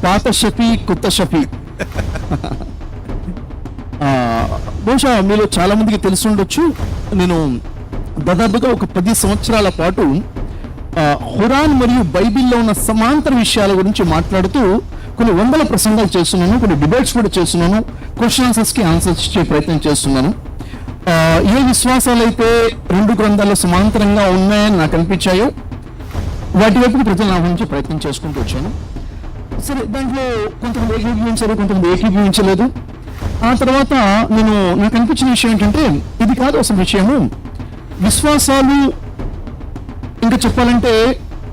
పాత షఫీ కొత్త షఫీ. బహుశా మీలో చాలా మందికి తెలిసి ఉండొచ్చు, నేను దాదాపుగా ఒక 10 సంవత్సరాల పాటు ఖురాన్ మరియు బైబిల్లో ఉన్న సమాంతర విషయాల గురించి మాట్లాడుతూ కొన్ని వందల ప్రసంగాలు చేస్తున్నాను, కొన్ని డిబేట్స్ కూడా చేస్తున్నాను, క్వశ్చన్ ఆన్సర్స్కి ఆన్సర్స్ ఇచ్చే ప్రయత్నం చేస్తున్నాను. ఏ విశ్వాసాలు అయితే 2 గ్రంథాలు సమాంతరంగా ఉన్నాయని నాకు అనిపించాయో వాటి వైపు ప్రజలు ఆహ్వానించే ప్రయత్నం చేసుకుంటూ వచ్చాను. సరే, దాంట్లో కొంతమంది ఏకీభవించారు, కొంతమంది ఏకీభవించలేదు. ఆ తర్వాత నాకు అనిపించిన విషయం ఏంటంటే, ఇది కాదు అసలు విషయము. విశ్వాసాలు, ఇంకా చెప్పాలంటే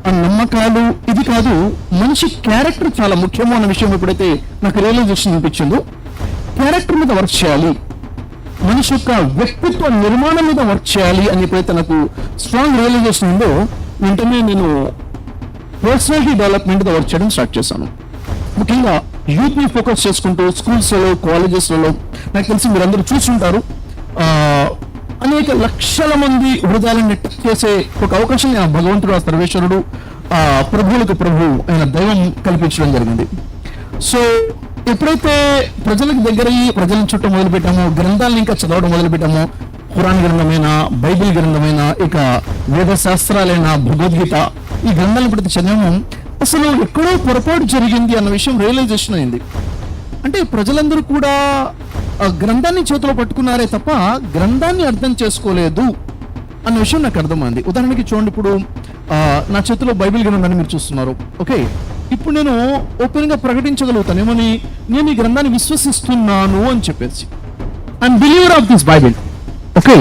ఆ నమ్మకాలు, ఇది కాదు, మనిషి క్యారెక్టర్ చాలా ముఖ్యము అన్న విషయం ఎప్పుడైతే నాకు రియలైజేషన్ అనిపించిందో, క్యారెక్టర్ మీద వర్క్ చేయాలి, మనిషి యొక్క వ్యక్తిత్వ నిర్మాణం మీద వర్క్ చేయాలి అని ఎప్పుడైతే నాకు స్ట్రాంగ్ రియలైజేషన్ ఉందో, వెంటనే నేను పర్సనాలిటీ డెవలప్మెంట్ వర్క్ చేయడం స్టార్ట్ చేశాను. ముఖ్యంగా యూత్ ని ఫోకస్ చేసుకుంటూ స్కూల్స్లలో, కాలేజెస్లలో, నాకు తెలిసి మీరందరూ చూస్తుంటారు, అనేక లక్షల మంది హృదయాలను టచ్ చేసే ఒక అవకాశం ఆ భగవంతుడు, ఆ సర్వేశ్వరుడు, ఆ ప్రభువులకు ప్రభు ఆయన దైవం కల్పించడం జరిగింది. సో ఎప్పుడైతే ప్రజలకు దగ్గరయ్యి ప్రజలను చుట్టూ మొదలుపెట్టామో, గ్రంథాలను ఇంకా చదవడం మొదలుపెట్టామో, ఖురాన్ గ్రంథమైన, బైబిల్ గ్రంథమైన, ఇక వేద శాస్త్రాలైన భగవద్గీత, ఈ గ్రంథాలను ఎప్పుడైతే చదివామో అసలు ఎక్కడో పొరపాటు జరిగింది అన్న విషయం రియలైజేషన్ అయింది. అంటే ప్రజలందరూ కూడా ఆ గ్రంథాన్ని చేతిలో పట్టుకున్నారే తప్ప గ్రంథాన్ని అర్థం చేసుకోలేదు అన్న విషయం నాకు అర్థమైంది. ఉదాహరణకి చూడండి, ఇప్పుడు నా చేతిలో బైబిల్ గ్రంథాన్ని మీరు చూస్తున్నారు. ఓకే, ఇప్పుడు నేను ఓపెన్ గా ప్రకటించగలుగుతాను ఏమని, నేను ఈ గ్రంథాన్ని విశ్వసిస్తున్నాను అని చెప్పేసి, I'm believer of this Bible. Okay,